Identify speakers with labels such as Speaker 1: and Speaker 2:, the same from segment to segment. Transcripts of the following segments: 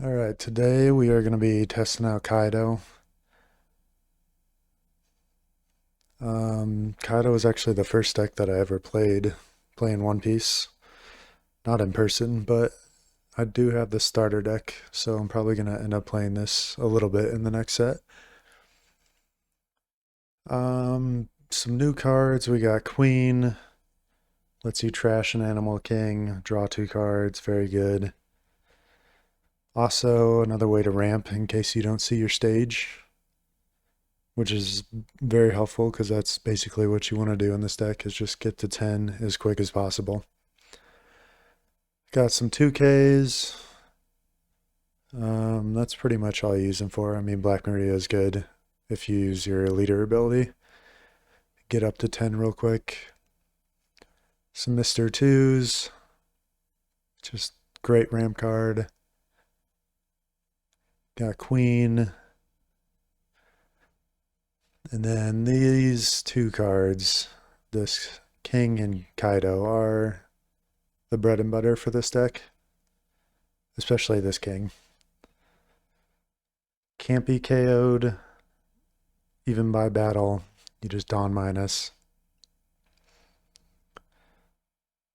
Speaker 1: Alright, today we are going to be testing out Kaido. Kaido was actually the first deck that I ever played playing One Piece. Not in person, but I do have the starter deck, so I'm probably going to end up playing this a little bit in the next set. Some new cards. We got Queen. Lets you trash an Animal King. Draw 2 cards. Very good. Also, another way to ramp in case you don't see your stage, which is very helpful because that's basically what you want to do in this deck is just get to 10 as quick as possible. Got some 2Ks. That's pretty much all I use them for. I mean, Black Maria is good if you use your leader ability. Get up to 10 real quick. Some Mr. 2s. Just great ramp card. Got Queen. And then these 2 cards, this King and Kaido, are the bread and butter for this deck, especially this King. Can't be KO'd even by battle. You just Dawn minus.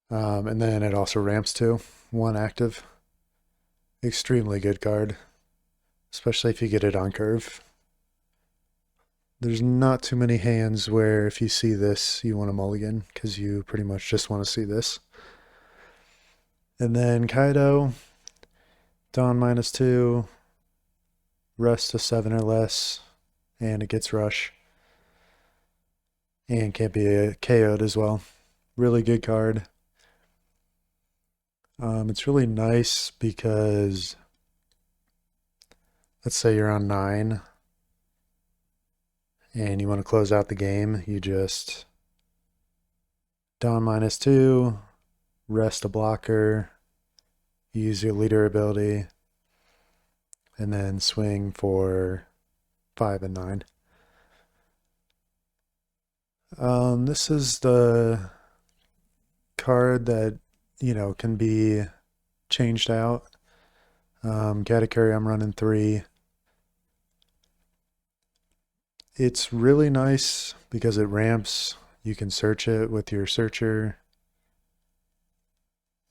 Speaker 1: And then it also ramps too. 1 active. Extremely good card, especially if you get it on curve. There's not too many hands where if you see this, you want to mulligan, because you pretty much just want to see this. And then Kaido, Dawn minus 2, rest to 7 or less, and it gets rush. And can't be KO'd as well. Really good card. It's really nice because let's say you're on 9 and you want to close out the game, you just Dawn minus 2, rest a blocker, use your leader ability, and then swing for 5 and 9. This is the card that, can be changed out. Katakuri, I'm running 3. It's really nice because it ramps. You can search it with your searcher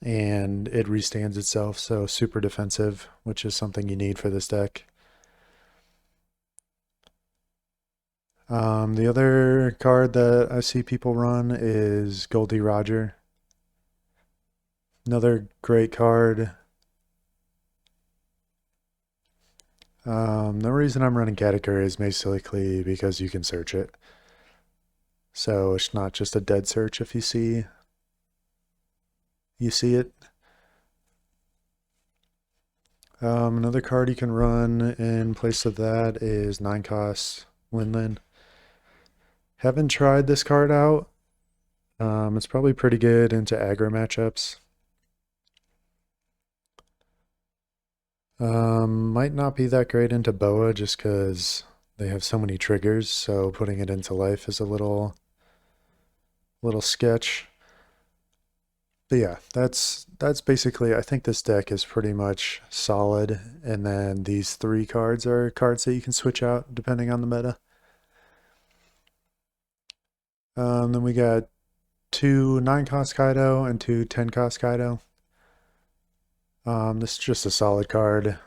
Speaker 1: and it restands itself, so super defensive, which is something you need for this deck. The other card that I see people run is Goldie Roger. Another great card. The reason I'm running Katakuri is basically because you can search it. So it's not just a dead search if you see it. Another card you can run in place of that is 9 cost Winland. Haven't tried this card out. It's probably pretty good into aggro matchups. Might not be that great into Boa just because they have so many triggers, so putting it into life is a little sketch. But yeah, that's basically, I think this deck is pretty much solid, and then these 3 cards are cards that you can switch out depending on the meta. Then we got 2 9 cost Kaido and 2 10 cost Kaido. This is just a solid card.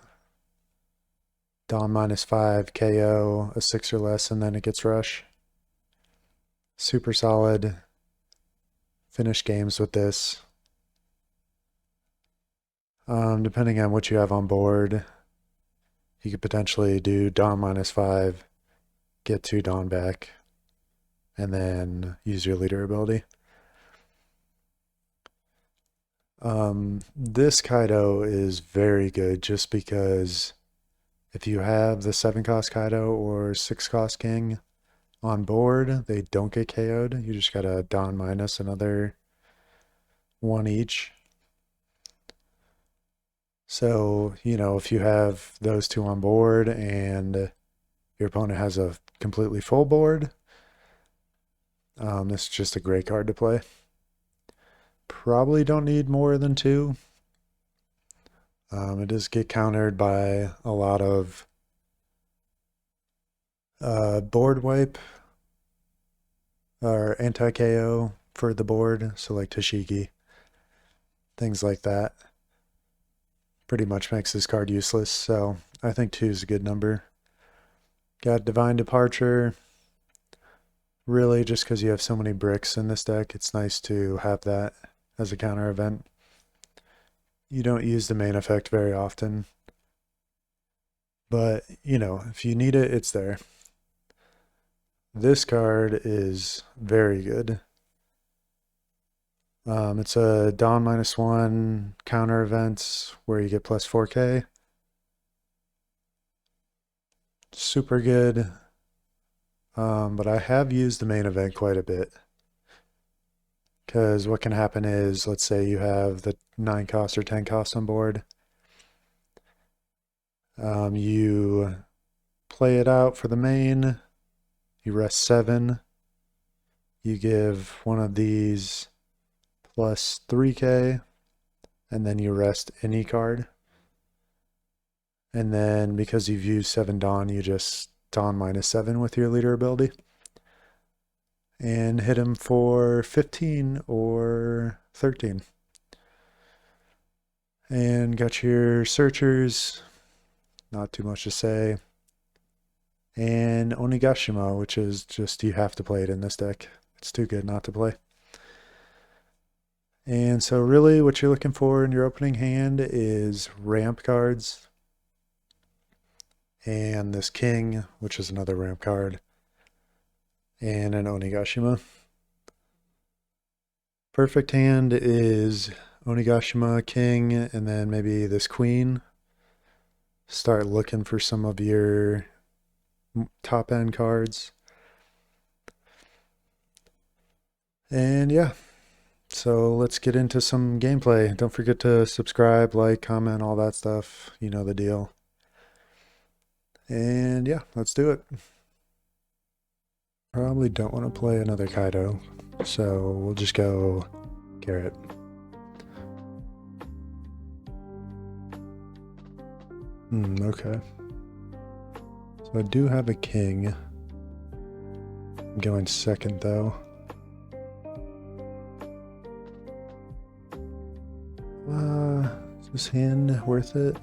Speaker 1: Dawn minus 5, KO, a 6 or less, and then it gets rush. Super solid. Finish games with this. Depending on what you have on board, you could potentially do Dawn minus 5, get 2 Dawn back, and then use your leader ability. This Kaido is very good just because if you have the 7 cost Kaido or 6 cost King on board, they don't get KO'd. You just gotta Dawn minus another 1 each. So, if you have those 2 on board and your opponent has a completely full board, this is just a great card to play. Probably don't need more than 2. It does get countered by a lot of board wipe or anti-KO for the board, so like Tashigi, things like that. Pretty much makes this card useless, so I think 2 is a good number. Got Divine Departure. Really, just because you have so many bricks in this deck, it's nice to have that as a counter event. You don't use the main effect very often, but you know, if you need it, it's there. This card is very good. It's a Dawn -1 counter event where you get plus 4K. Super good. But I have used the main event quite a bit. Because what can happen is, let's say you have the 9 cost or 10 cost on board. You play it out for the main. You rest 7. You give one of these plus 3K. And then you rest any card. And then because you've used 7 Dawn, you just Dawn -7 with your leader ability. And hit him for 15 or 13. And got your Searchers, not too much to say. And Onigashima, which is just you have to play it in this deck. It's too good not to play. And so really what you're looking for in your opening hand is ramp cards. And this King, which is another ramp card. And an Onigashima. Perfect hand is Onigashima, King, and then maybe this Queen. Start looking for some of your top end cards. And yeah, so let's get into some gameplay. Don't forget to subscribe, like, comment, all that stuff. You know the deal. And yeah, let's do it. Probably don't want to play another Kaido, so we'll just go Garrett. Okay. So I do have a King. I'm going second though. Is this hand worth it?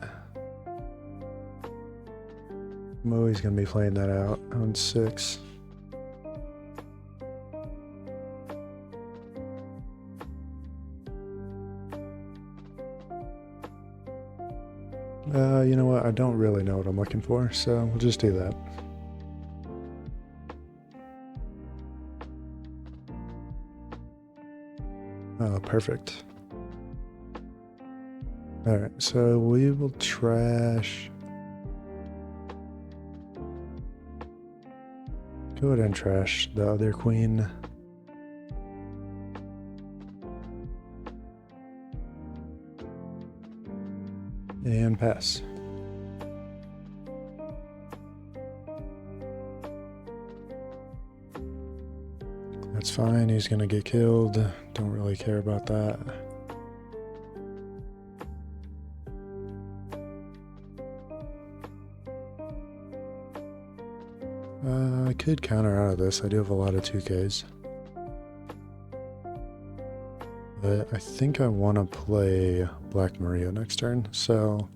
Speaker 1: I'm always going to be playing that out on 6. You know what? I don't really know what I'm looking for, so we'll just do that. Oh, perfect. Alright, so we will trash... Go ahead and trash the other Queen. And pass. That's fine, he's gonna get killed. Don't really care about that. I could counter out of this. I do have a lot of 2Ks. But I think I want to play Black Maria next turn, so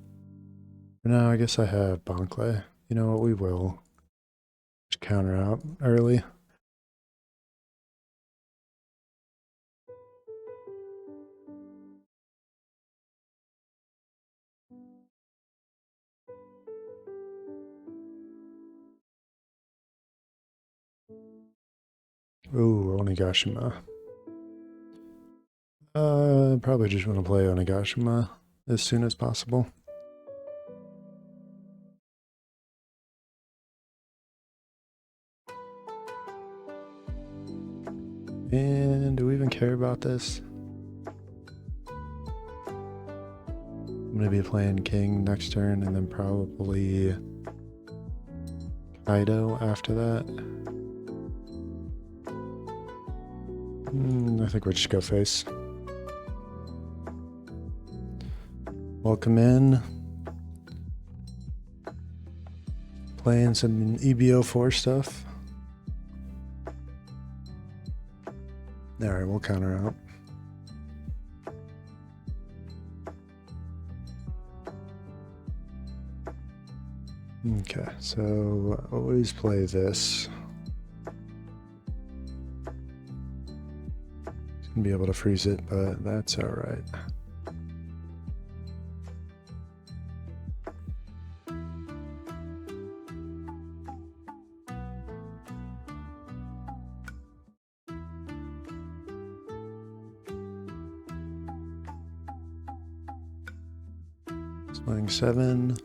Speaker 1: for now I guess I have Bonkle. You know what, we will just counter out early. Ooh, Onigashima. Probably just want to play Onigashima as soon as possible. And do we even care about this? I'm going to be playing King next turn and then probably Kaido after that. I think we'll just go face. Welcome in. playing some EB04 stuff. Alright, we'll counter out. Okay, so always play this. Gonna be able to freeze it, but that's alright. Playing 7.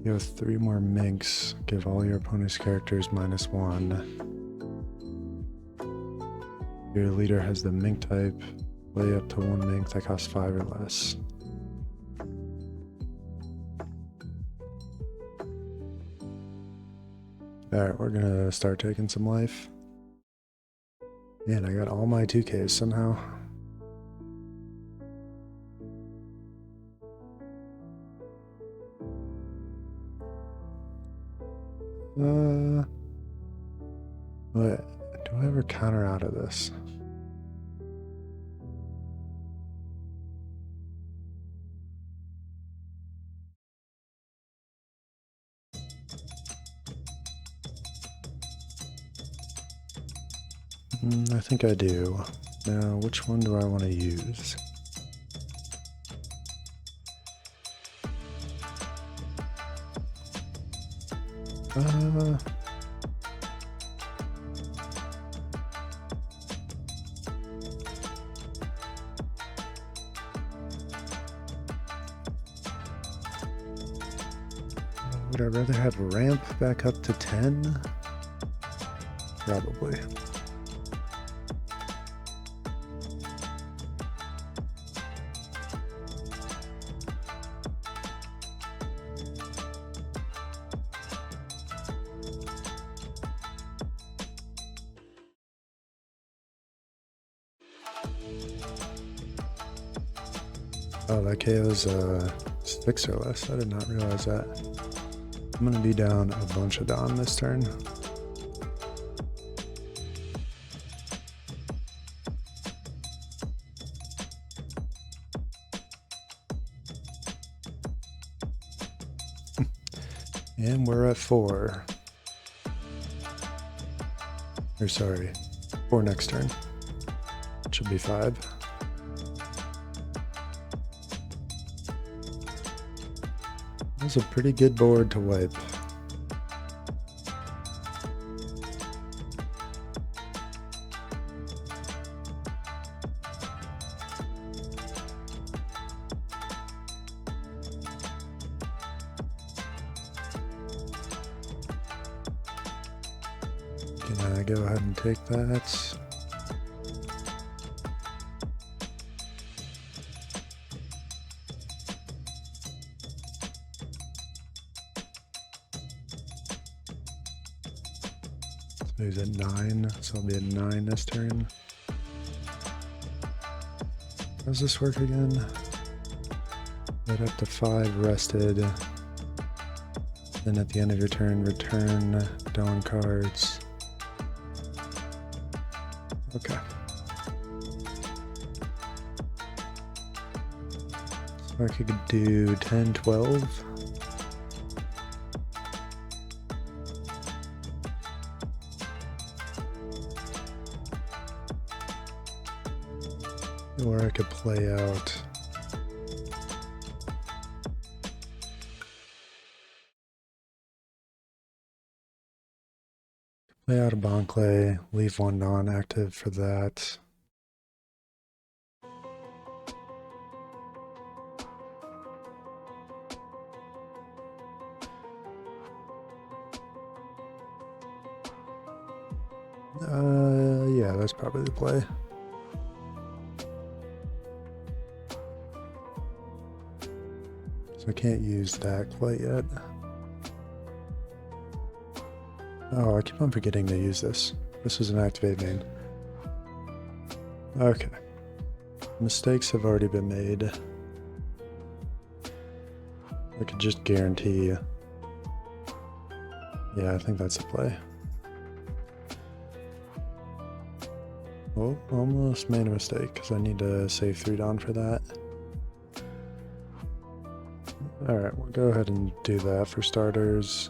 Speaker 1: You have 3 more minks. Give all your opponent's characters -1. Your leader has the mink type. Play up to 1 mink that costs 5 or less. Alright, we're gonna start taking some life. Man, I got all my 2Ks somehow. What? Do I ever counter out of this? I think I do. Now, which one do I want to use? Would I rather have ramp back up to 10? Probably. Oh, that KO's 6 or less. I did not realize that. I'm gonna be down a bunch of Dawn this turn. And we're at 4. Or sorry, 4 next turn. It should be 5. That's a pretty good board to wipe. Can I go ahead and take that? So he's at 9, so I'll be at 9 this turn. How does this work again? Get up to 5 rested. Then at the end of your turn, return Dawn cards. Okay. So I could do 10, 12. Or I could play out a Bonclay, leave 1 non-active for that. Yeah, that's probably the play. I can't use that quite yet. Oh, I keep on forgetting to use this. This is an activate main. Okay. Mistakes have already been made. I could just guarantee. Yeah, I think that's the play. Oh, almost made a mistake because I need to save 3 Dawn for that. Alright, we'll go ahead and do that for starters.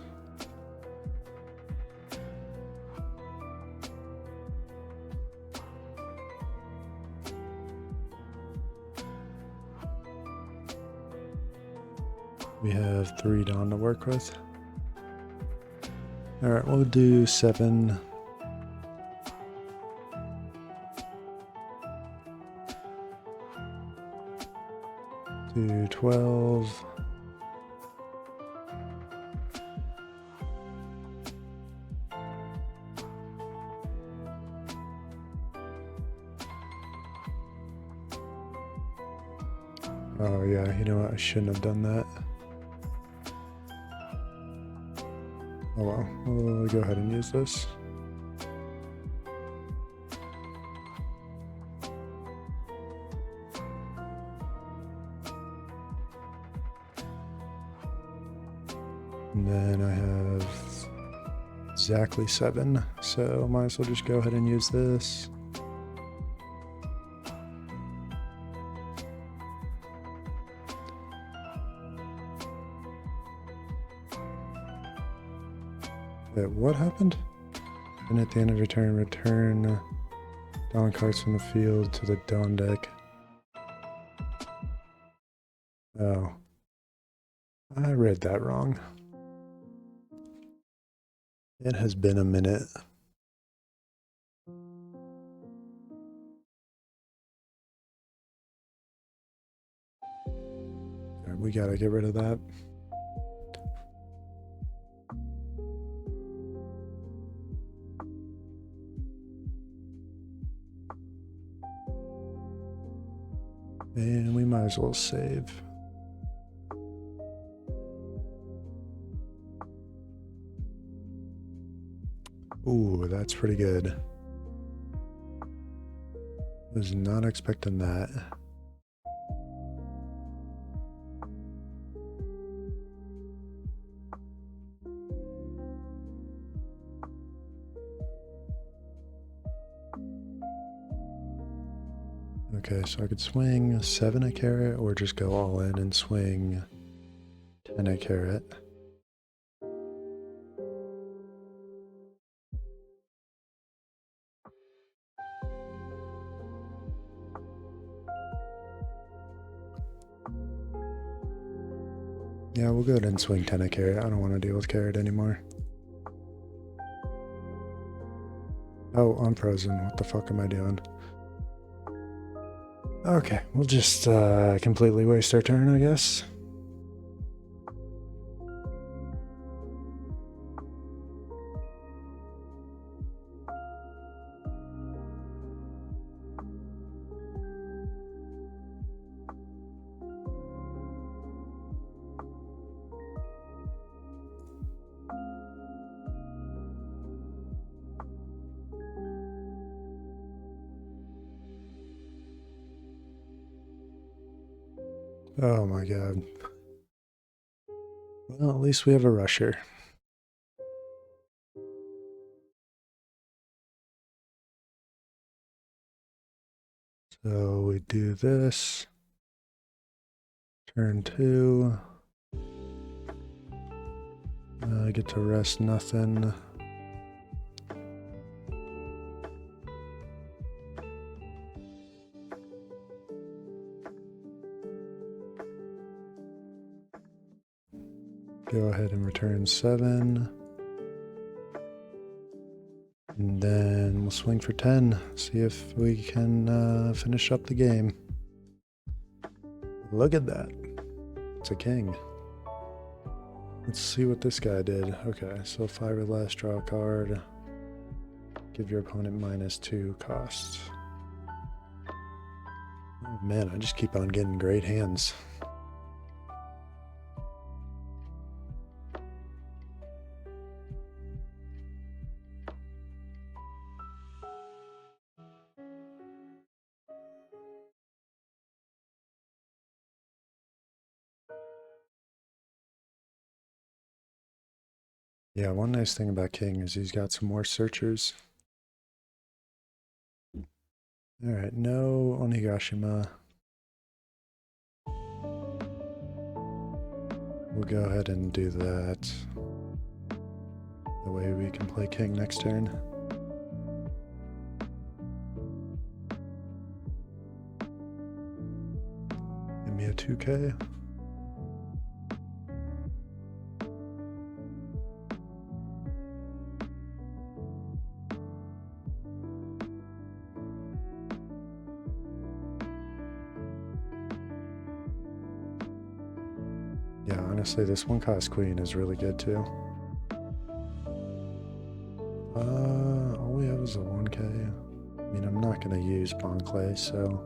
Speaker 1: We have 3 Dawn to work with. Alright, we'll do 7. Do 12. Oh yeah, you know what? I shouldn't have done that. Oh well, we'll go ahead and use this. And then I have exactly 7, so might as well just go ahead and use this. Wait, what happened? And at the end of your turn, return Dawn cards from the field to the Dawn deck. Oh. I read that wrong. It has been a minute. Right, we gotta get rid of that. And we might as well save. Ooh, that's pretty good. Was not expecting that. Okay, so I could swing 7 a carrot or just go all in and swing 10 a carrot. Yeah, we'll go ahead and swing 10 a carrot. I don't want to deal with carrot anymore. Oh, I'm frozen. What the fuck am I doing? Okay, we'll just completely waste our turn, I guess. Oh my god. Well, at least we have a rusher. So we do this. Turn 2. I get to rest nothing. Go ahead and return 7. And then we'll swing for 10. See if we can finish up the game. Look at that. It's a king. Let's see what this guy did. Okay, so 5 or less, draw a card. Give your opponent -2 costs. Oh man, I just keep on getting great hands. Yeah, one nice thing about King is he's got some more searchers. Alright, no Onigashima. We'll go ahead and do that. The way we can play King next turn. Give me a 2K. Yeah, honestly, this one cost queen is really good too. All we have is a 1K. I mean, I'm not gonna use Bon Clay, so.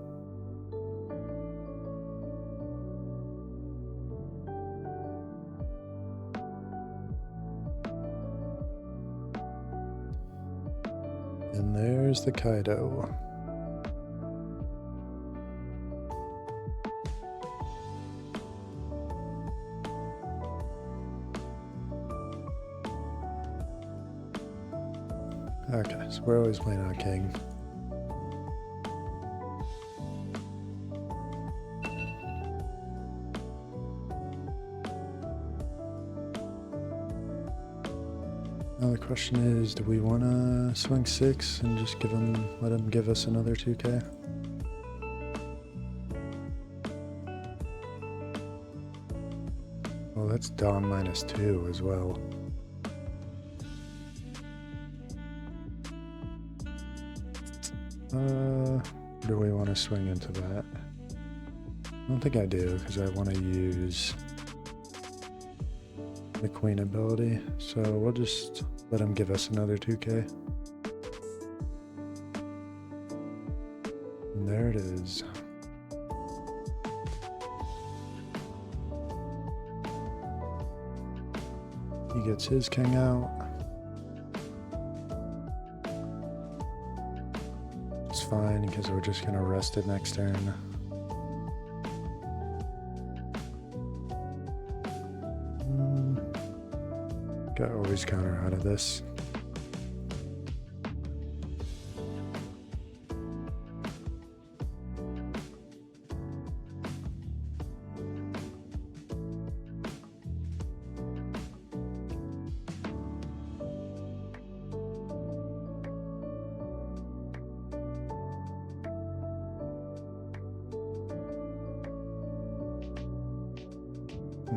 Speaker 1: And there's the Kaido. Okay, so we're always playing on King. Now the question is, do we want to swing 6 and just let him give us another 2K? Well, that's Dom -2 as well. Do we want to swing into that? I don't think I do, because I want to use the queen ability, so we'll just let him give us another 2K. And there it is. He gets his king out. It's fine, because we're just going to rest it next turn. Got always counter out of this.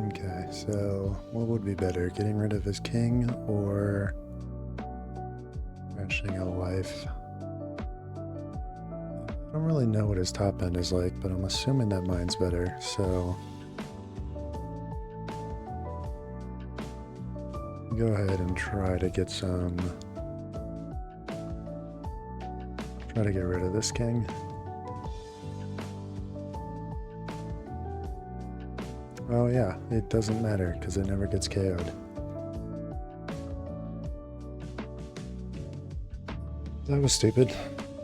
Speaker 1: Okay, so what would be better, getting rid of his king or crashing a life? I don't really know what his top end is like, but I'm assuming that mine's better, so go ahead and try to get try to get rid of this king. Oh yeah, it doesn't matter because it never gets KO'd. That was stupid.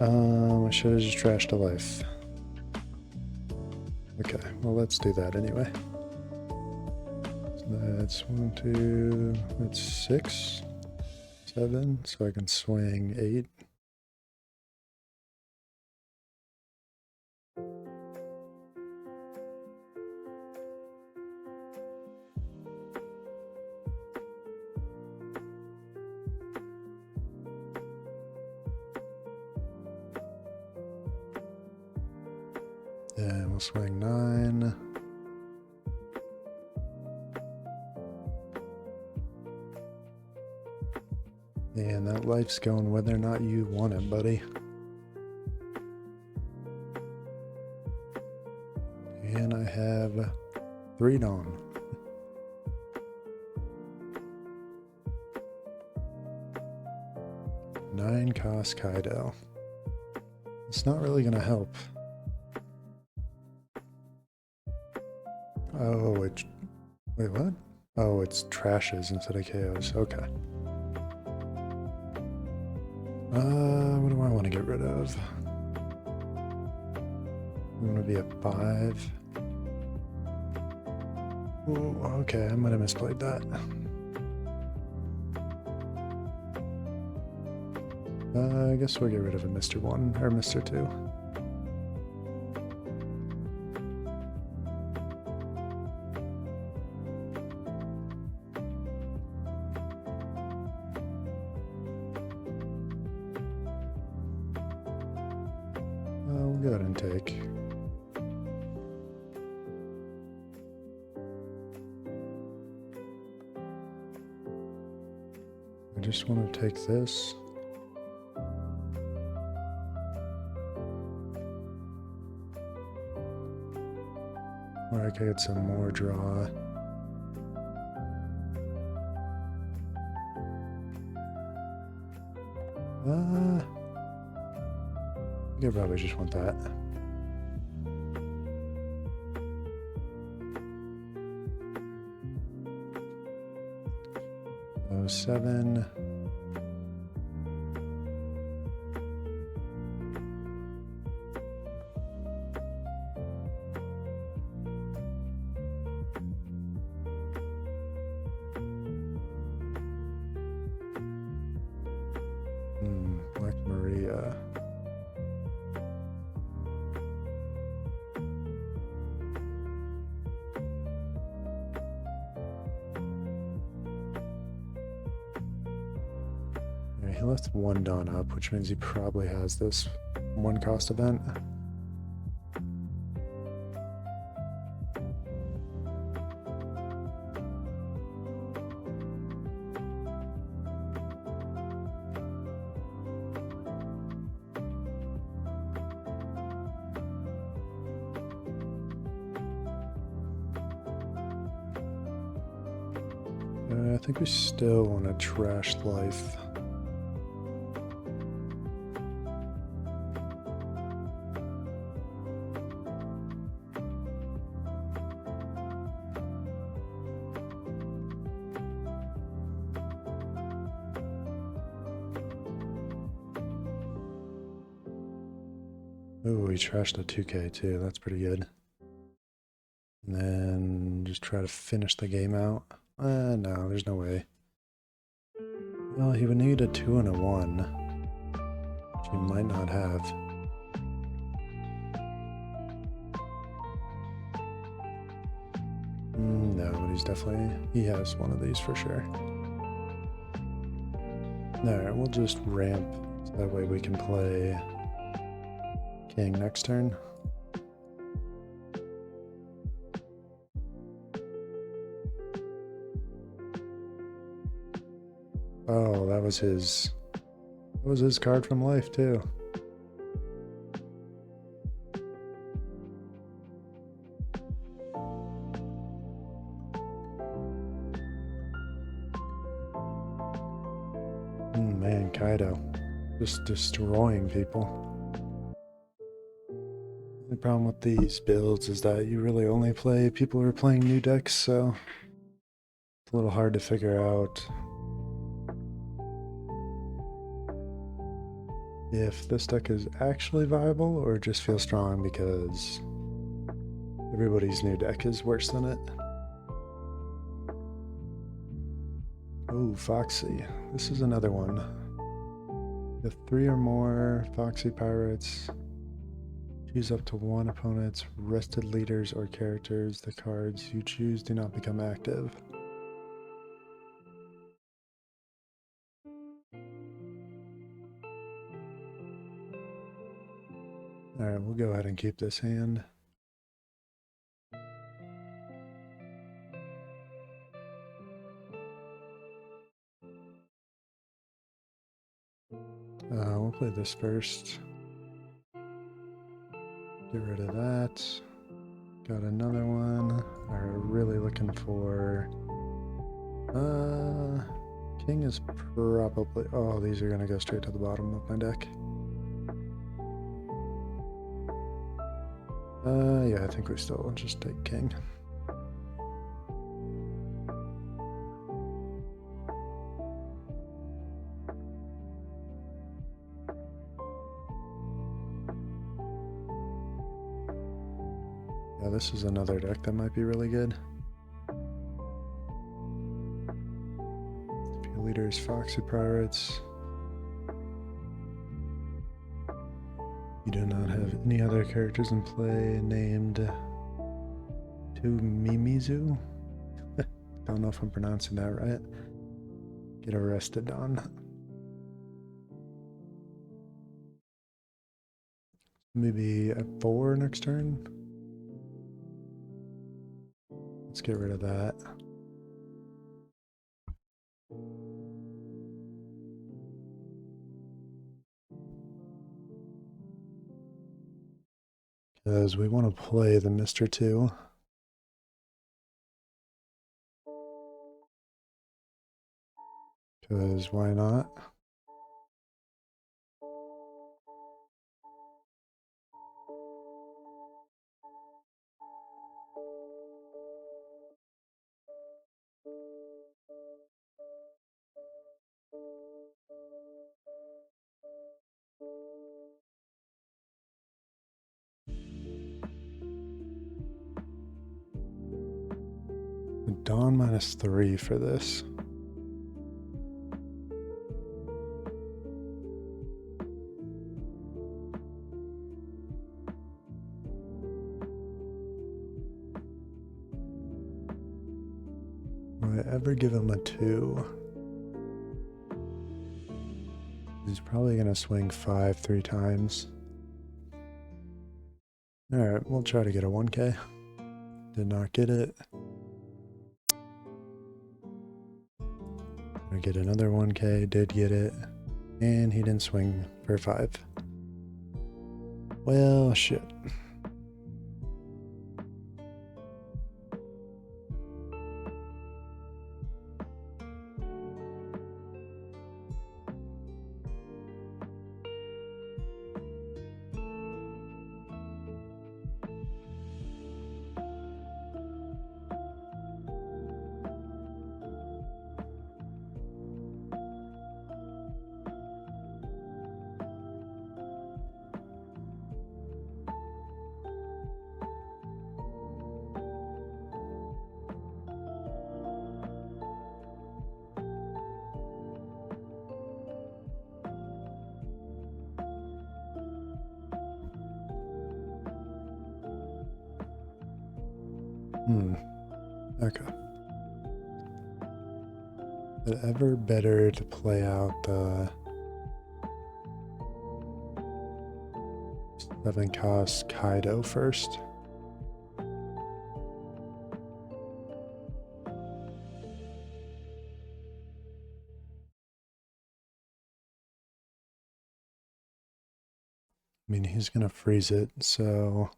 Speaker 1: I should have just trashed a life. Okay, well let's do that anyway. So that's 1, 2, that's 6, 7, so I can swing 8. And we'll swing 9. And that life's going whether or not you want it, buddy. And I have 3 Dawn. Nine cost Kaido. It's not really gonna help. Oh, wait, what? Oh, it's trashes instead of KOs. Okay. What do I want to get rid of? I want to be at 5. Ooh, okay, I might have misplayed that. I guess we'll get rid of a Mr. 1 or Mr. 2. We'll go ahead and take. I just want to take this. Or I could get some more draw. I probably just want that. Oh, 7. Black Maria. He left 1 Dawn up, which means he probably has this 1 cost event. I think we still want to trash life. Ooh, we trashed a 2K too, that's pretty good. And then just try to finish the game out. No, there's no way. Well, he would need a 2 and a 1, which he might not have. No, but he's definitely, he has one of these for sure. Alright, we'll just ramp, so that way we can play King next turn. Oh, that was his card from life too. Man, Kaido. Just destroying people. The problem with these builds is that you really only play people who are playing new decks, so it's a little hard to figure out if this deck is actually viable or just feels strong because everybody's new deck is worse than it. Oh, Foxy. This is another one. If 3 or more Foxy Pirates, choose up to 1 opponent's rested leaders or characters. The cards you choose do not become active. Alright, we'll go ahead and keep this hand. We'll play this first. Get rid of that. Got another one. We're really looking for... King is probably... Oh, these are going to go straight to the bottom of my deck. Yeah, I think we still will just take King. Yeah, this is another deck that might be really good. Few leaders, Foxy Pirates. We do not have any other characters in play named Mimizu. Don't know if I'm pronouncing that right. Get arrested on. Maybe at 4 next turn. Let's get rid of that. Because we want to play the Mr. 2. Because why not? Dawn -3 for this. Will I ever give him a 2? He's probably going to swing 5 3 times. Alright, we'll try to get a 1K. Did not get it. I get another 1K, did get it. And he didn't swing for 5. Well, shit. Okay. Is it ever better to play out the 7-cost Kaido first? I mean, he's gonna freeze it, so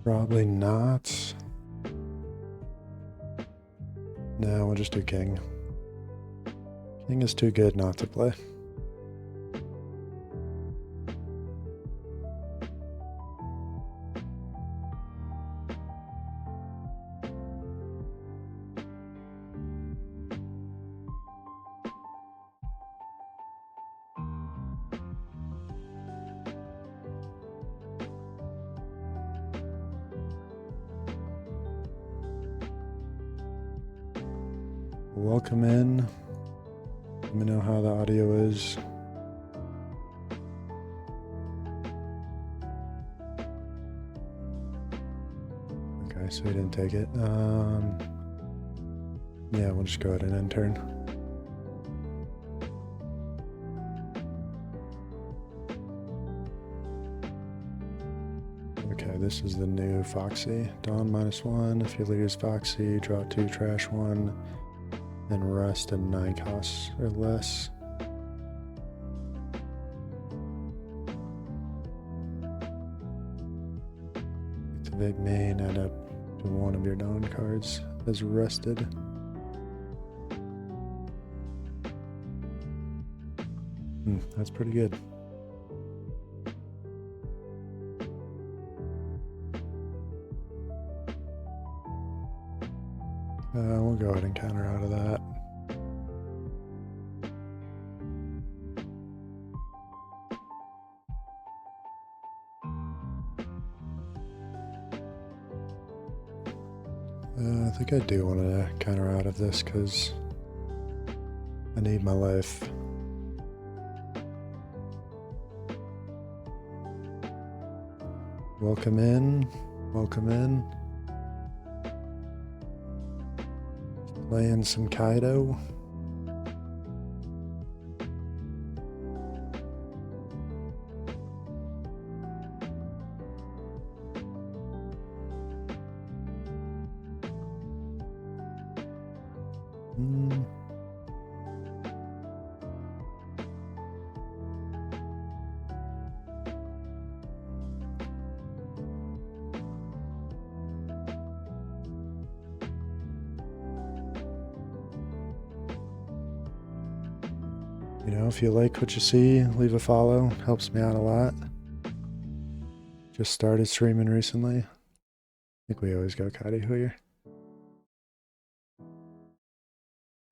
Speaker 1: probably not. No, we'll just do King. King is too good not to play. Welcome in. Let me know how the audio is. Okay, so he didn't take it. Yeah, we'll just go ahead and end turn. Okay, this is the new Foxy. Dawn -1. If you lose Foxy, draw 2, trash 1. And rest and 9 costs or less. Activate main, add up to one of your Dawn cards as rested. That's pretty good. We'll go ahead and counter out of that. I think I do want to counter out of this because I need my life. welcome in. Welcome in. Playing some Kaido. You know, if you like what you see, leave a follow. Helps me out a lot. Just started streaming recently. I think we always go Kaido here.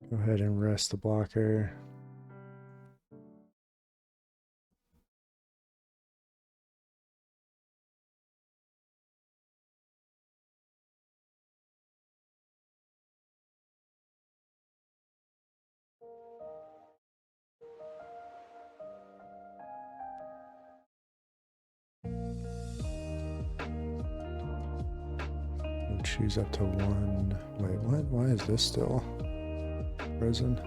Speaker 1: Go ahead and rest the blocker. We'll choose up to 1. Wait, what? Why is this still frozen?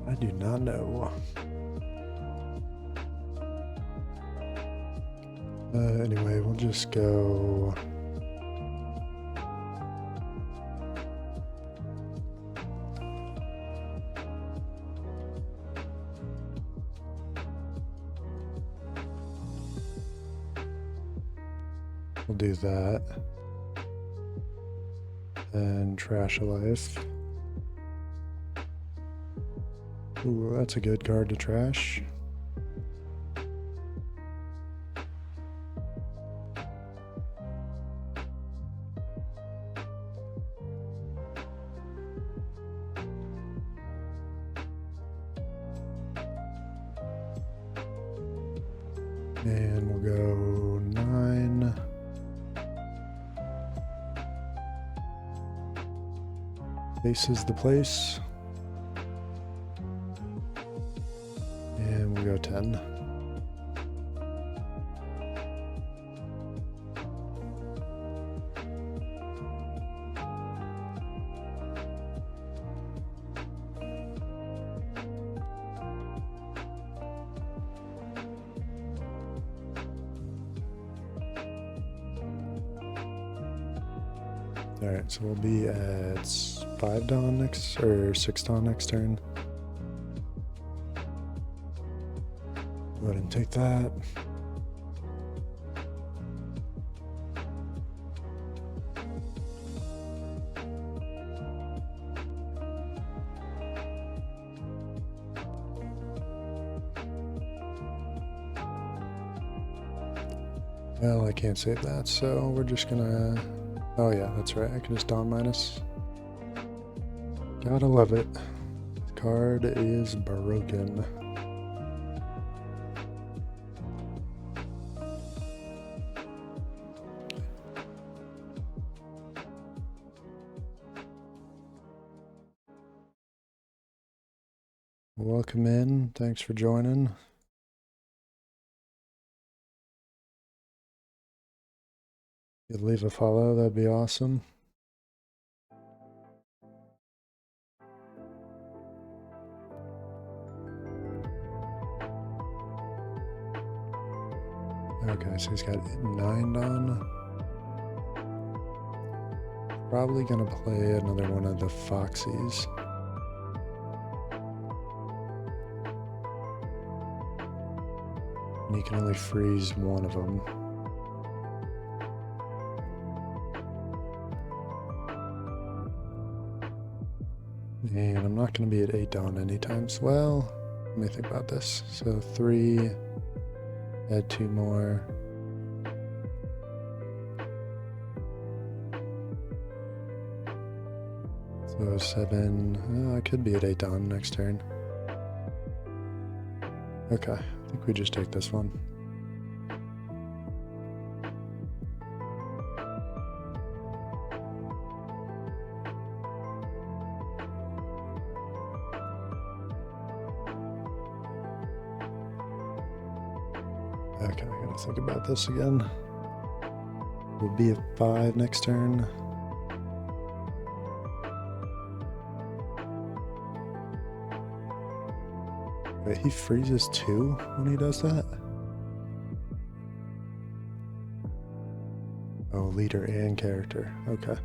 Speaker 1: I do not know. Anyway, we'll just go. We'll do that. And trash a life. Ooh, that's a good card to trash. And we'll go 9. Faces the place. And we'll go 10. Alright, so we'll be at 5 dawn next, or 6 dawn next turn. Go ahead and take that. Well, I can't save that, so we're just gonna... Oh yeah, that's right, I can just dawn minus. Gotta love it. This card is broken. Welcome in, thanks for joining. If you'd leave a follow, that'd be awesome. Okay, so he's got 9 dawn. Probably gonna play another one of the Foxies. And you can only freeze one of them. And I'm not going to be at 8 dawn anytime. Well, let me think about this. So 3, add 2 more. So 7, I could be at 8 dawn next turn. Okay, I think we just take this one. Okay, I gotta think about this again. We'll be at 5 next turn. Wait, he freezes too when he does that? Oh, leader and character. Okay.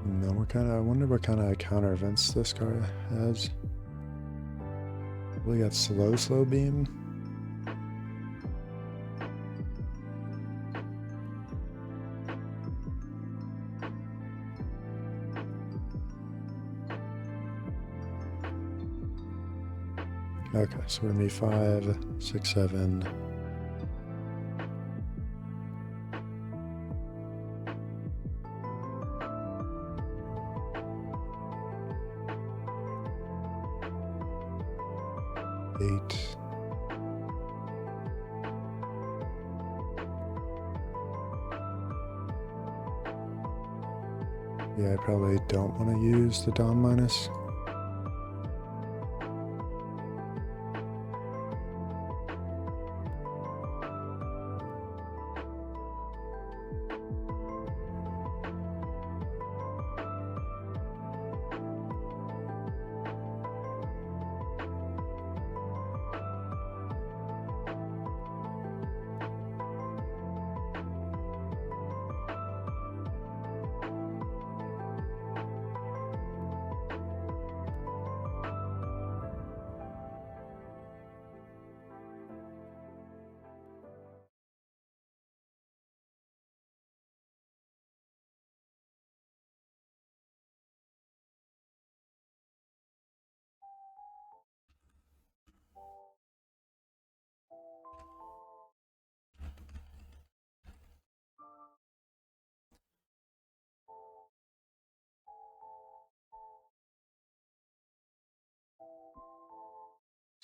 Speaker 1: No, I wonder what kind of counter events this card has. We got slow beam. Okay, so we're gonna be 5, 6, 7. Eight. Yeah, I probably don't want to use the Dom minus.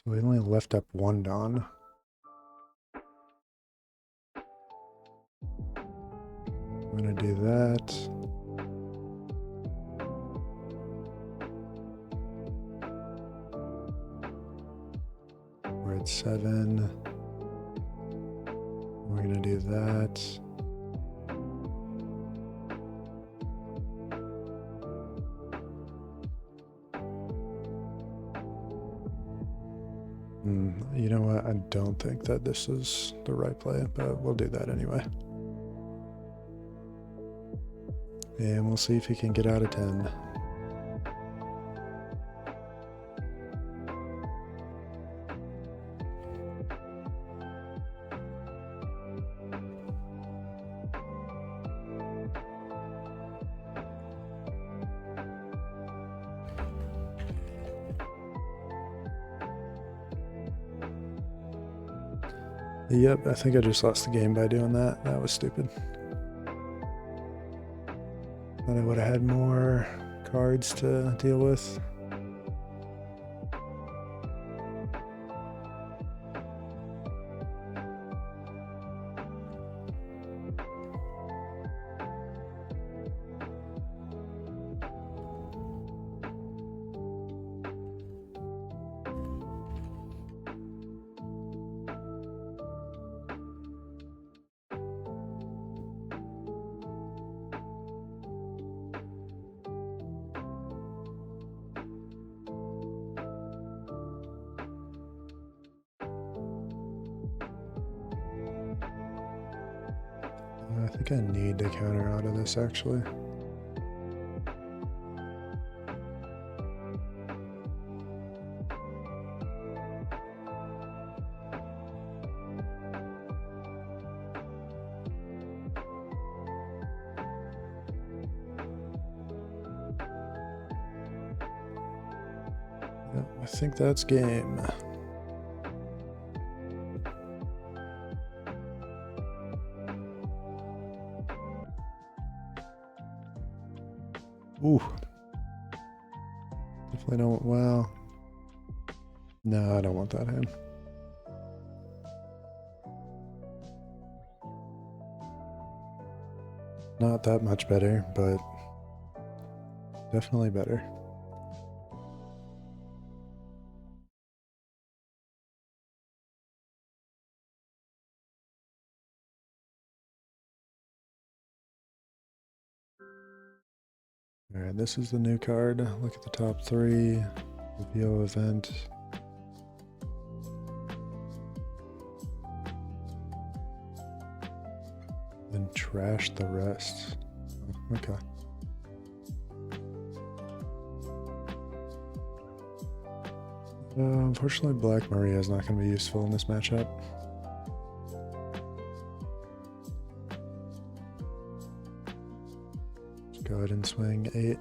Speaker 1: So we only left up 1 Don. I'm gonna do that. We're at 7. We're gonna do that. You know what? I don't think that this is the right play, but we'll do that anyway. And we'll see if he can get out of 10. Yep, I think I just lost the game by doing that. That was stupid. Thought I would have had more cards to deal with. I think I need to counter out of this actually. Yep, I think that's game. Ooh. Definitely don't, well. No, I don't want that hand. Not that much better, but definitely better. Alright, this is the new card. Look at the top three. Reveal event. Then trash the rest. Oh, okay. Unfortunately, Black Maria is not going to be useful in this matchup. Let's go ahead and swing 8.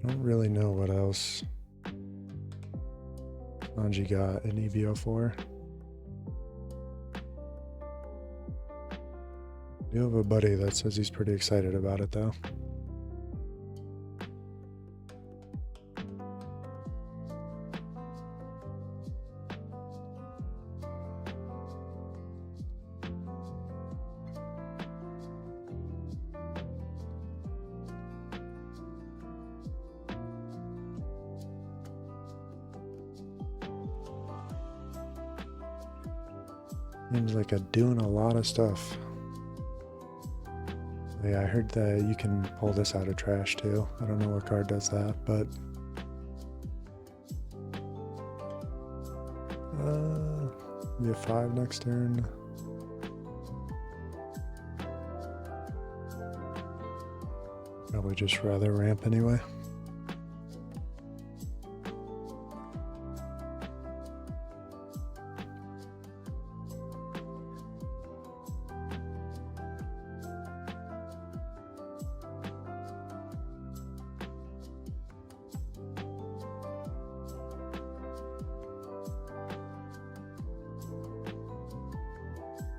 Speaker 1: I don't really know what else Sanji got in EB04. You have a buddy that says he's pretty excited about it though. Seems like doing a lot of stuff. Yeah, I heard that you can pull this out of trash too. I don't know what card does that, but be a 5 next turn. Probably just rather ramp anyway.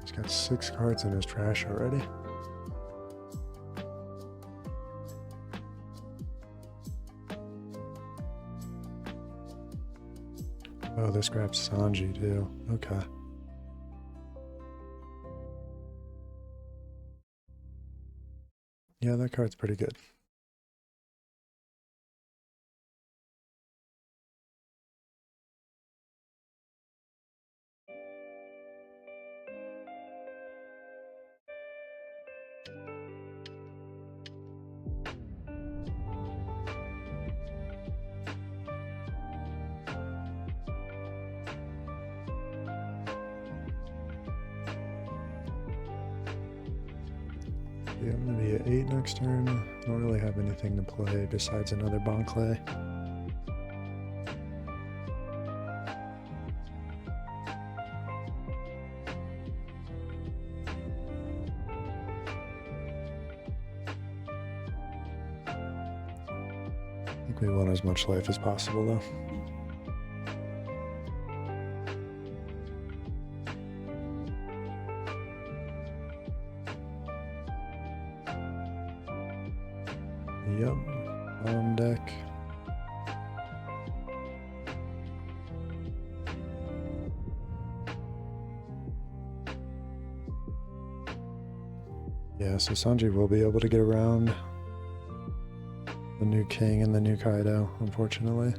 Speaker 1: He's got 6 cards in his trash already. Oh, this grabs Sanji too. Okay. Yeah, that card's pretty good. Yeah, I'm gonna be at 8 next turn. I don't really have anything to play besides another Bonclay. I think we want as much life as possible though. Yep, bottom deck. Yeah, so Sanji will be able to get around the new king and the new Kaido, unfortunately.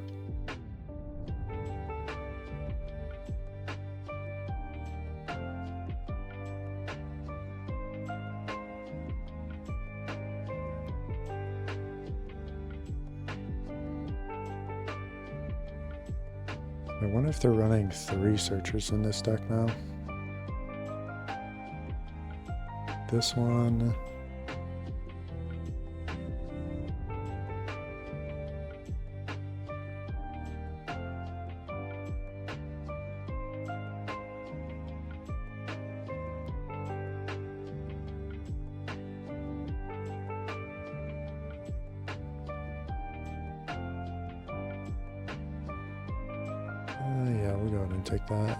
Speaker 1: I wonder if they're running 3 searchers in this deck now. This one. Yeah, we'll go ahead and take that.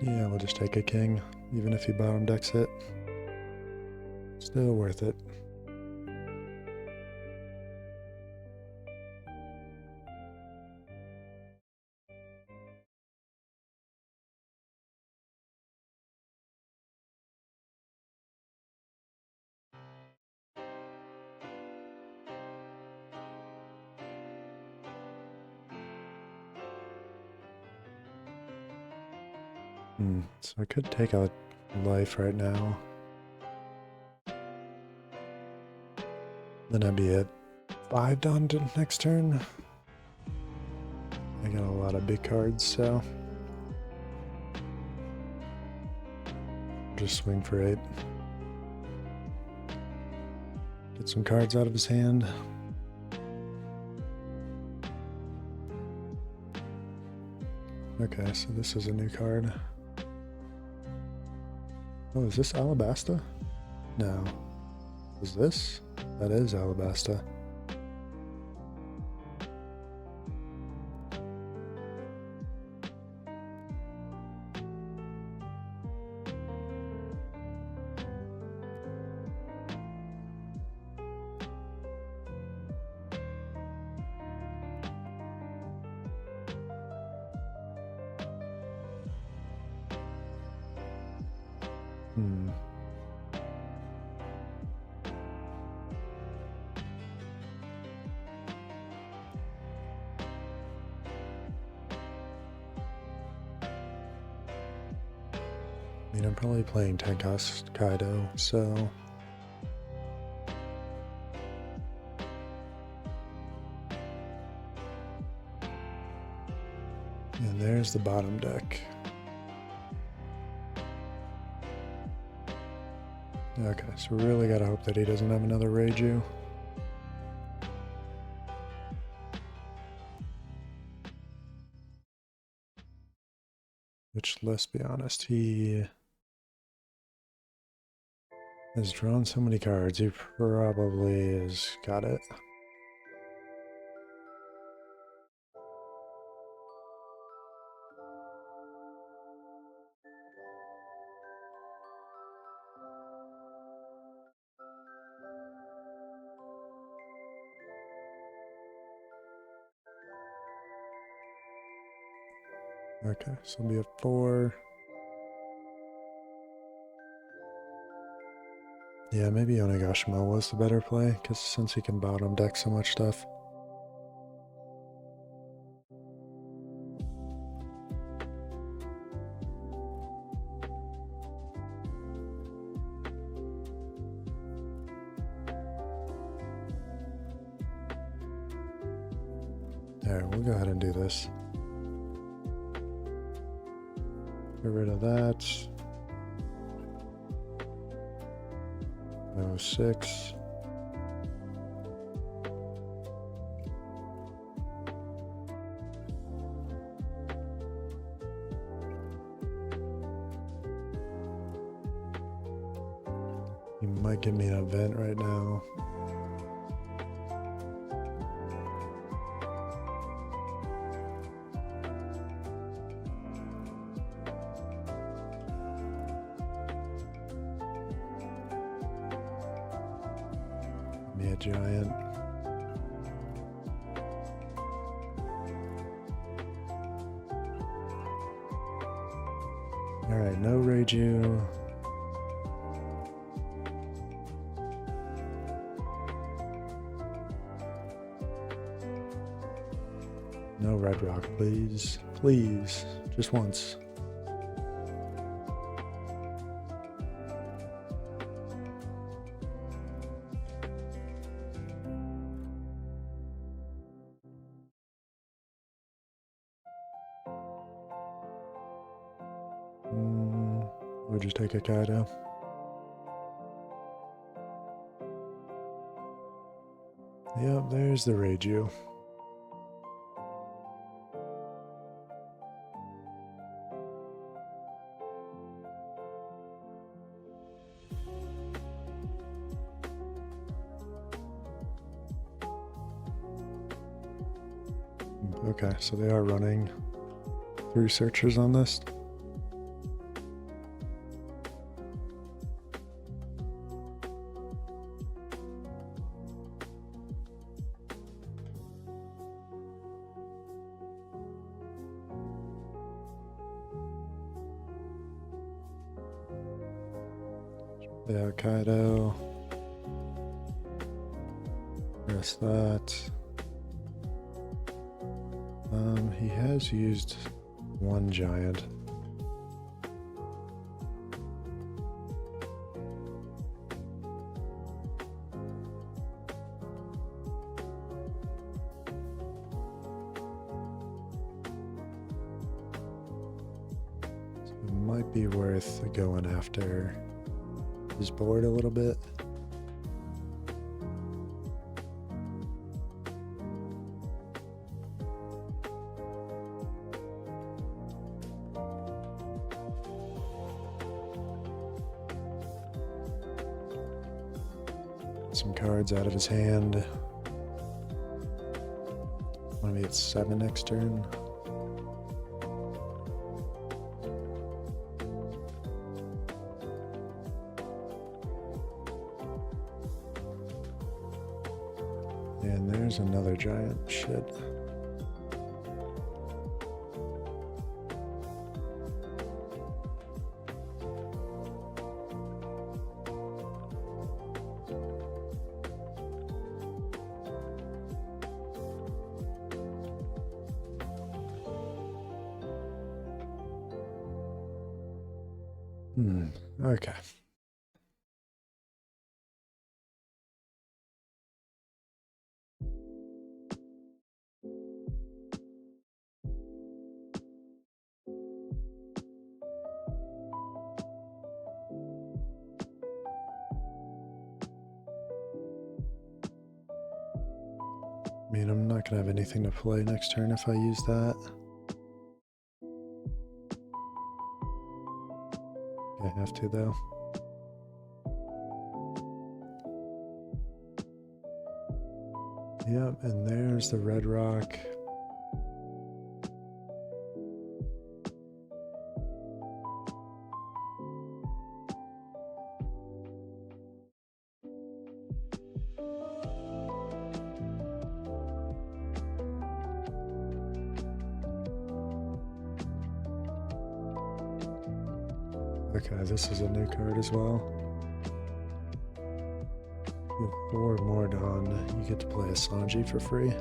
Speaker 1: Yeah, we'll just take a king, even if he bottom decks it. Still worth it. So I could take a life right now. Then I'd be at 5 down to next turn. I got a lot of big cards, so just swing for 8. Get some cards out of his hand. Okay, so this is a new card. Oh, is this Alabasta? No. Is this? That is Alabasta. I mean, I'm probably playing Tenko's Kaido, so... And there's the bottom deck. Okay, so we really gotta hope that he doesn't have another Reiju. Which, let's be honest, he has drawn so many cards, he probably has got it. Okay, so we'll be at 4. Yeah, maybe Onigashima was the better play, because since he can bottom deck so much stuff. Alright, we'll go ahead and do this. Get rid of that. 06. You might give me an event right now. Me a giant. Alright, no Reiju. No Red Rock, please. Please. Just once. We'll just take a Kaido. Yep, there's the Reiju. Okay, so they are running 3 searchers on this. Yeah, Kaido. Press that. He has used 1 giant. be worth going after his board a little bit. Some cards out of his hand. Maybe it's 7 next turn. And there's another giant. Shit. Okay. I mean, I'm not gonna have anything to play next turn if I use that. I have to though. Yep, and there's the red rock. Okay, this is a new card as well. You have 4 more Dawn. You get to play a Sanji for free.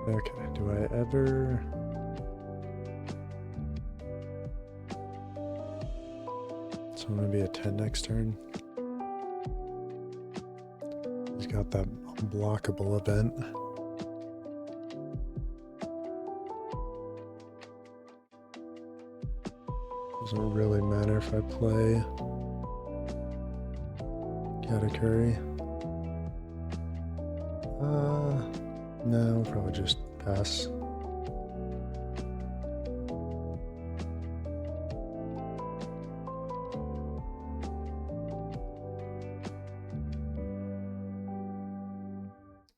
Speaker 1: Okay, do I ever... So maybe a 10 next turn. He's got that unblockable event. Doesn't really matter if I play Katakuri. No, probably just pass.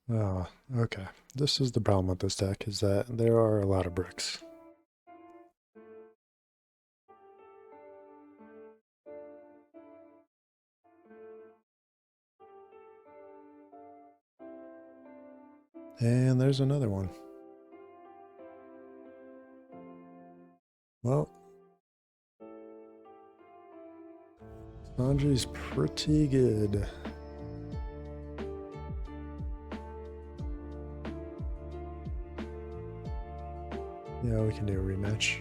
Speaker 1: Oh, okay. This is the problem with this deck, is that there are a lot of bricks. And there's another one. Well, Sanji's pretty good. Yeah, we can do a rematch.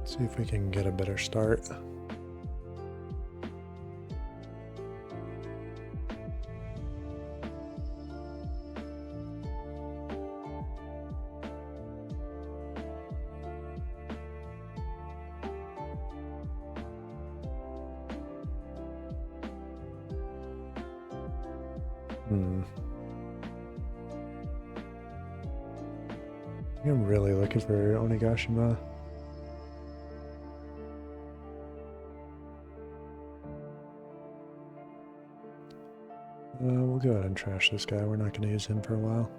Speaker 1: See if we can get a better start. I'm really looking for Onigashima. We'll go ahead and trash this guy. We're not going to use him for a while.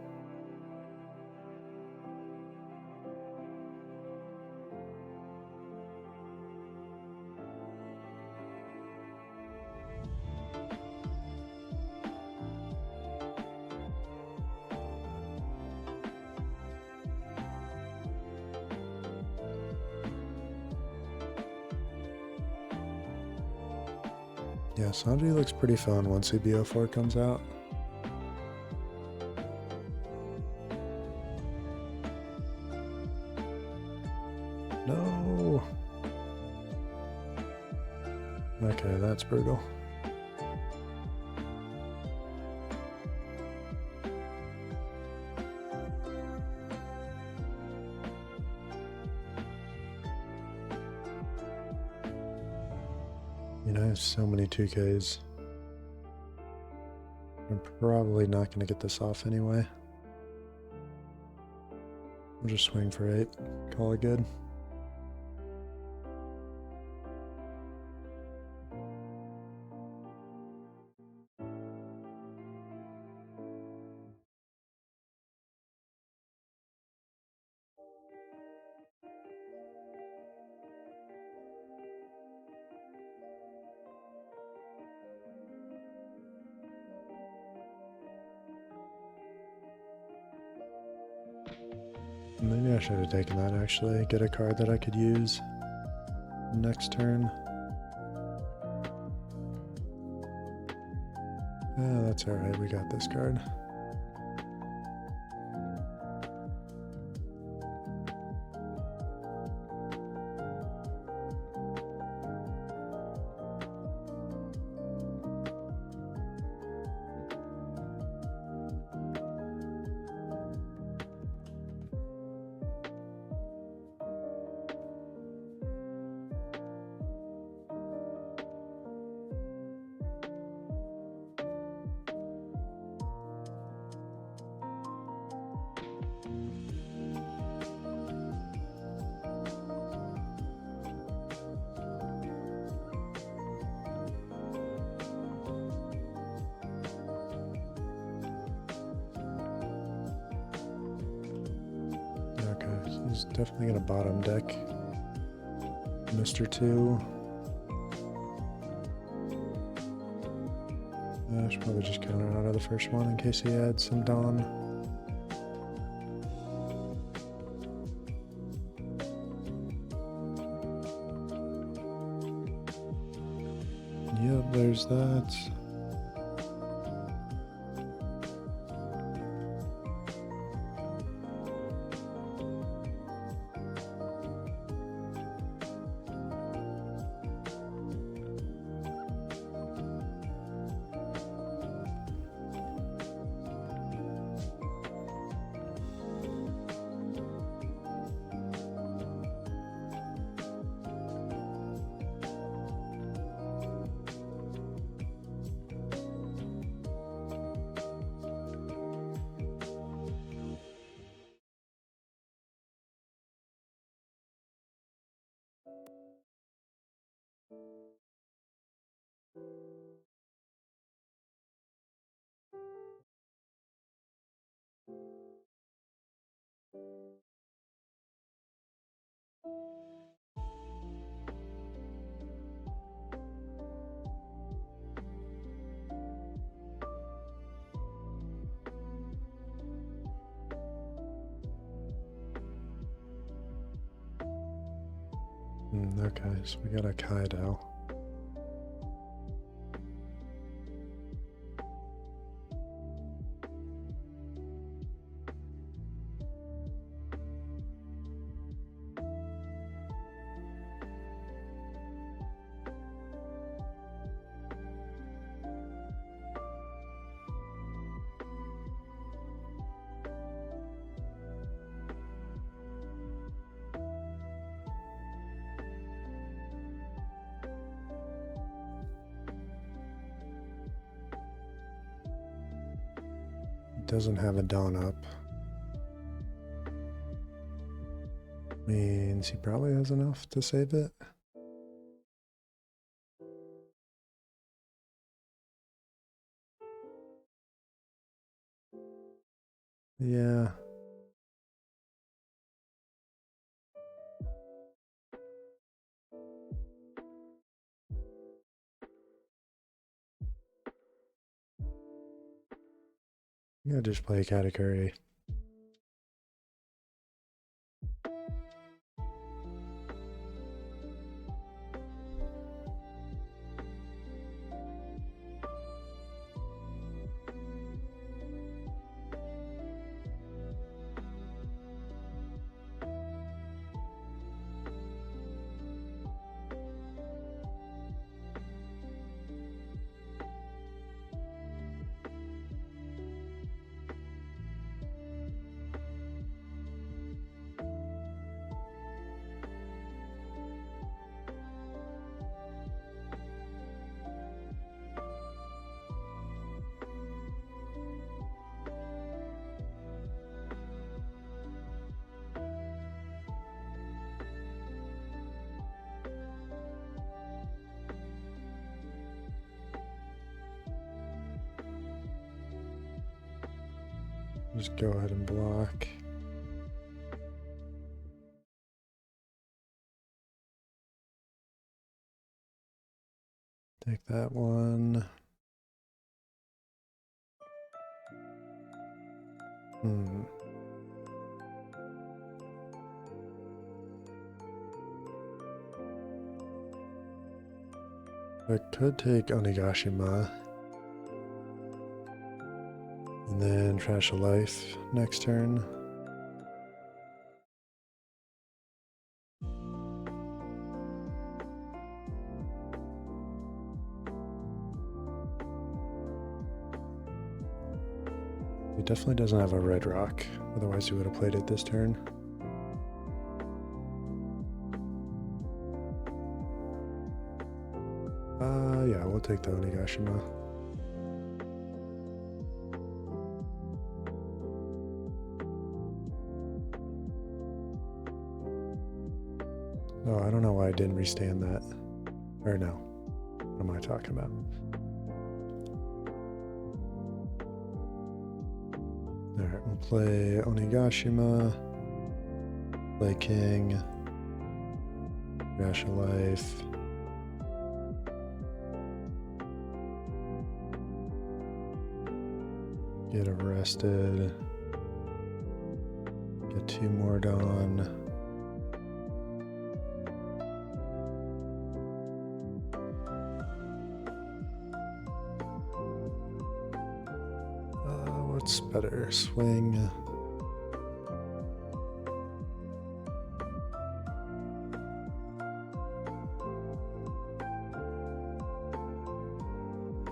Speaker 1: Yeah, Sanji looks pretty fun once EB04 comes out. No! Okay, that's brutal. You know, I have so many 2Ks. I'm probably not going to get this off anyway. I'll just swing for 8. Call it good. Maybe I should have taken that actually. Get a card that I could use next turn. Ah, that's alright, we got this card. Okay, he's definitely gonna bottom deck Mr. 2. I should probably just counter out of the first one in case he adds some Dawn. Yep, there's that. Okay, so we got a Kaido. Doesn't have a Dawn up. Means he probably has enough to save it. Yeah. I'm gonna just play Katakuri. Just go ahead and block. Take that one. I could take Onigashima and then trash a life next turn. He definitely doesn't have a red rock, otherwise he would have played it this turn. Yeah, we'll take the Onigashima. Oh, I don't know why I didn't restand that. Or no. What am I talking about? Alright, we'll play Onigashima. Play King. Crash a life. Get arrested. Get 2 more done. What's better? Swing.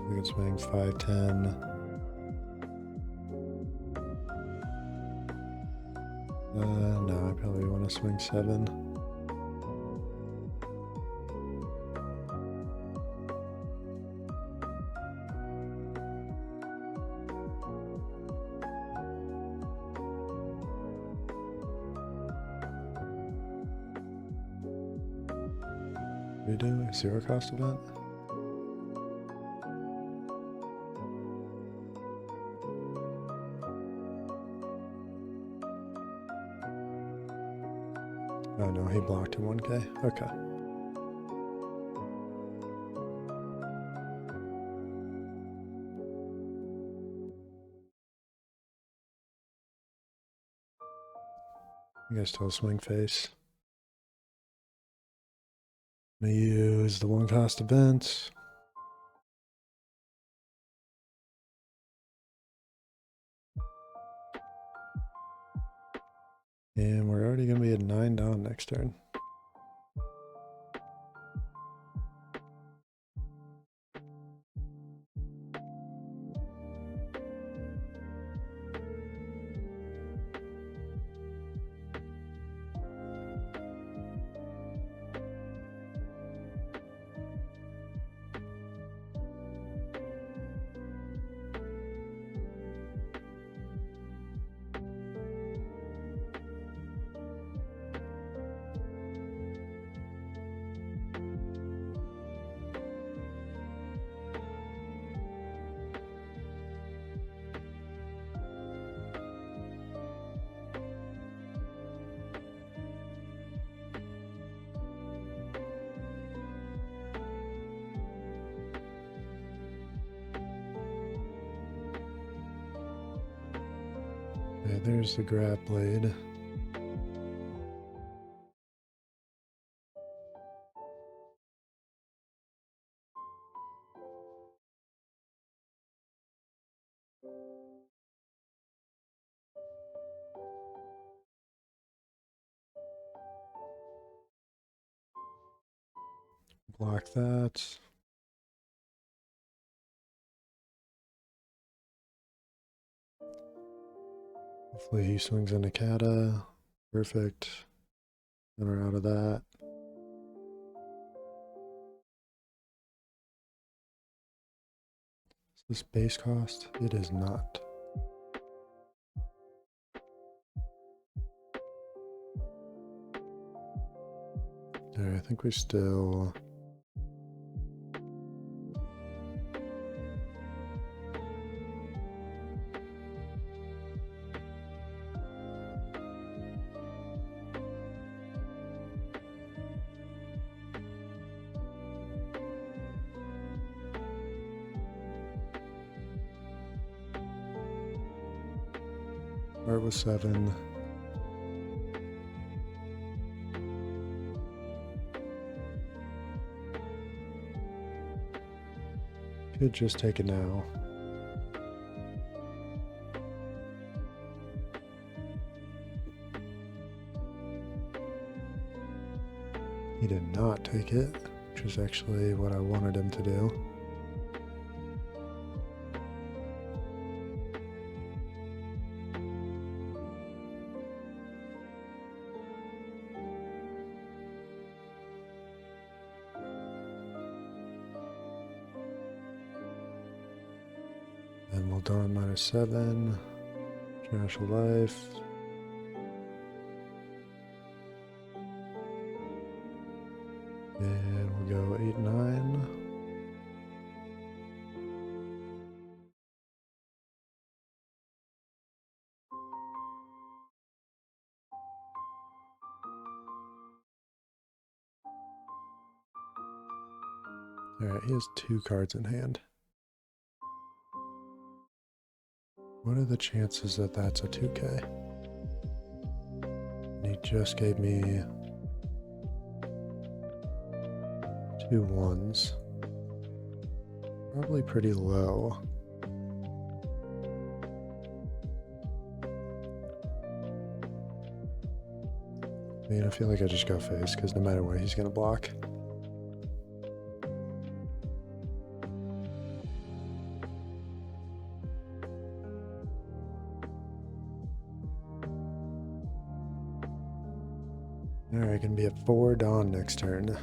Speaker 1: We can swing 5-10. No, I probably want to swing 7. We do a 0 cost event? Oh no, he blocked in 1K. Okay. You guys still swing face. I'm gonna use the 1 cost event. And we're already gonna be at 9 down next turn. Okay, there's the grab blade. Block that. Hopefully he swings in a kata. Perfect. And we're out of that. Is this base cost? It is not. There, I think we still... Start with 7. Could just take it now. He did not take it, which is actually what I wanted him to do. And we'll dawn -7. Trash of life. And we'll go 8, 9. Alright, he has 2 cards in hand. What are the chances that that's a 2K? And he just gave me 2 1s. Probably pretty low. I mean, I feel like I just go face, because no matter what, he's going to block. Alright, gonna be a 4 dawn next turn.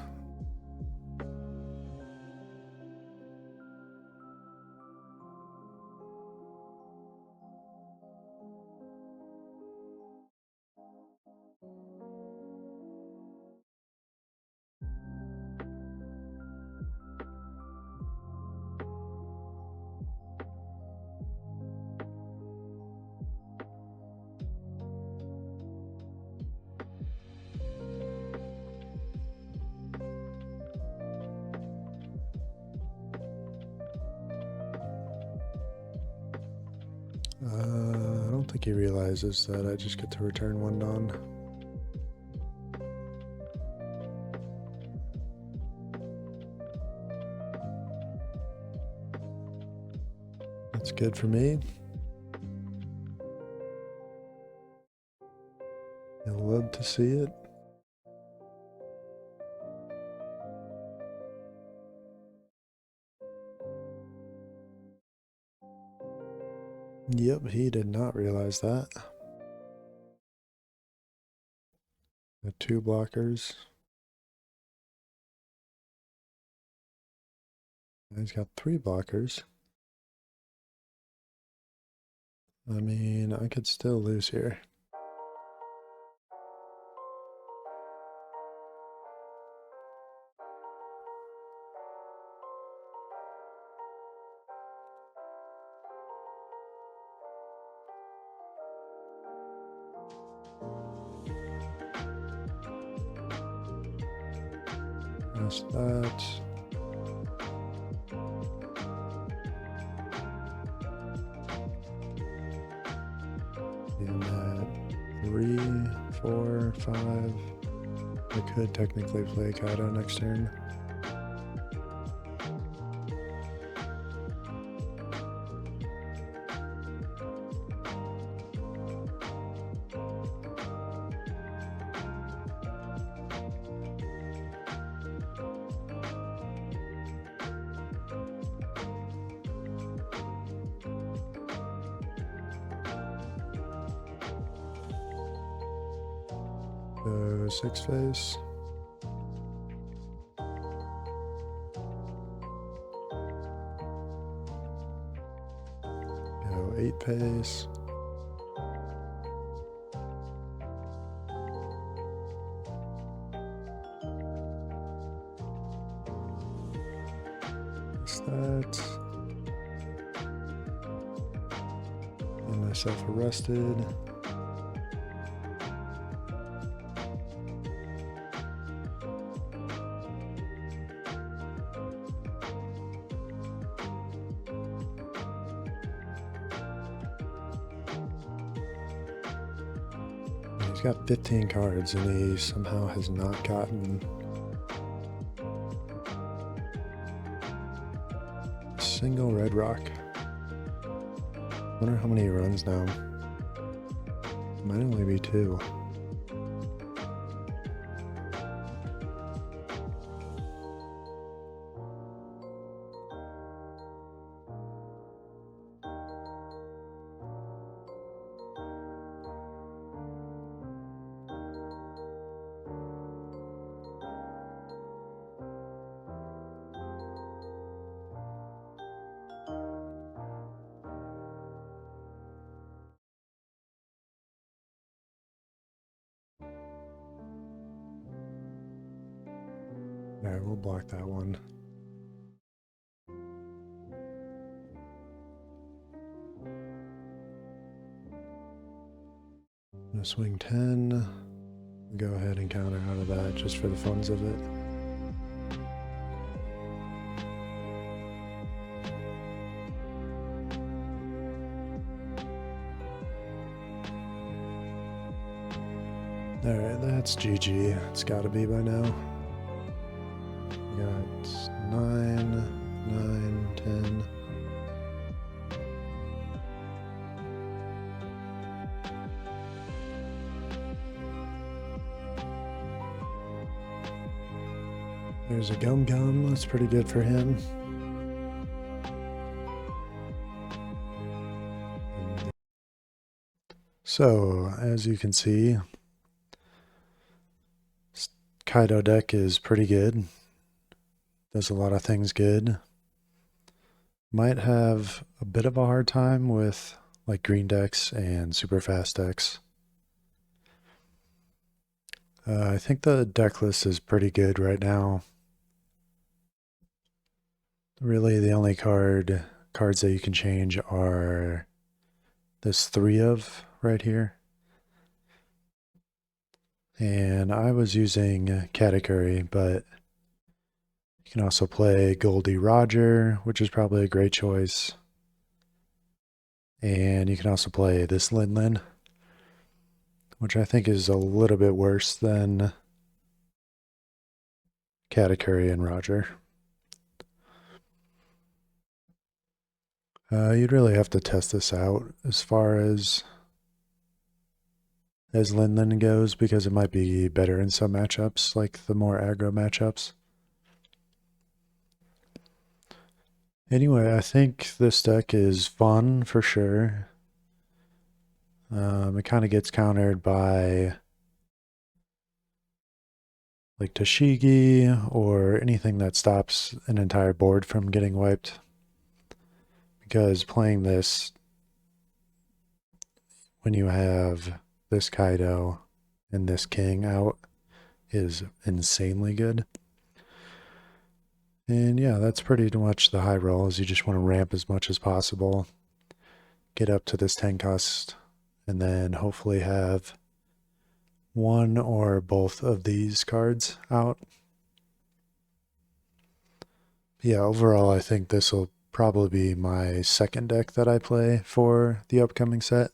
Speaker 1: I don't think he realizes that I just get to return 1 dawn. That's good for me. I love to see it. Yep, he did not realize that. Got 2 blockers. He's got 3 blockers. I mean, I could still lose here. That's that. And that 3, 4, 5. I could technically play Kaido next turn. So 6 face. Go 8 pace. What's that? Get myself arrested. got 15 cards and he somehow has not gotten a single red rock. Wonder how many he runs now. Might only be 2. Alright, we'll block that one. I'm gonna swing 10. Go ahead and counter out of that just for the funs of it. Alright, that's GG. It's gotta be by now. We got 9, 9, 10. There's a Gum Gum, that's pretty good for him. So, as you can see, Kaido deck is pretty good. Does a lot of things good. Might have a bit of a hard time with like green decks and super fast decks. I think the deck list is pretty good right now. Really, the only cards that you can change are this 3 of right here. And I was using Katakuri, but you can also play Goldie Roger, which is probably a great choice. And you can also play this Lin Lin, which I think is a little bit worse than Katakuri and Roger. You'd really have to test this out as far as Lin Lin goes, because it might be better in some matchups, like the more aggro matchups. Anyway, I think this deck is fun for sure. It kind of gets countered by like Tashigi or anything that stops an entire board from getting wiped. Because playing this when you have this Kaido and this King out is insanely good. And yeah, that's pretty much the high roll, is you just want to ramp as much as possible, get up to this 10 cost, and then hopefully have one or both of these cards out. Yeah, overall I think this will probably be my second deck that I play for the upcoming set.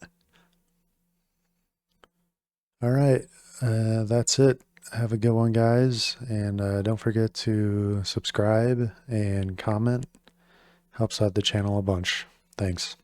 Speaker 1: Alright, that's it. Have a good one, guys, and don't forget to subscribe and comment. Helps out the channel a bunch. Thanks.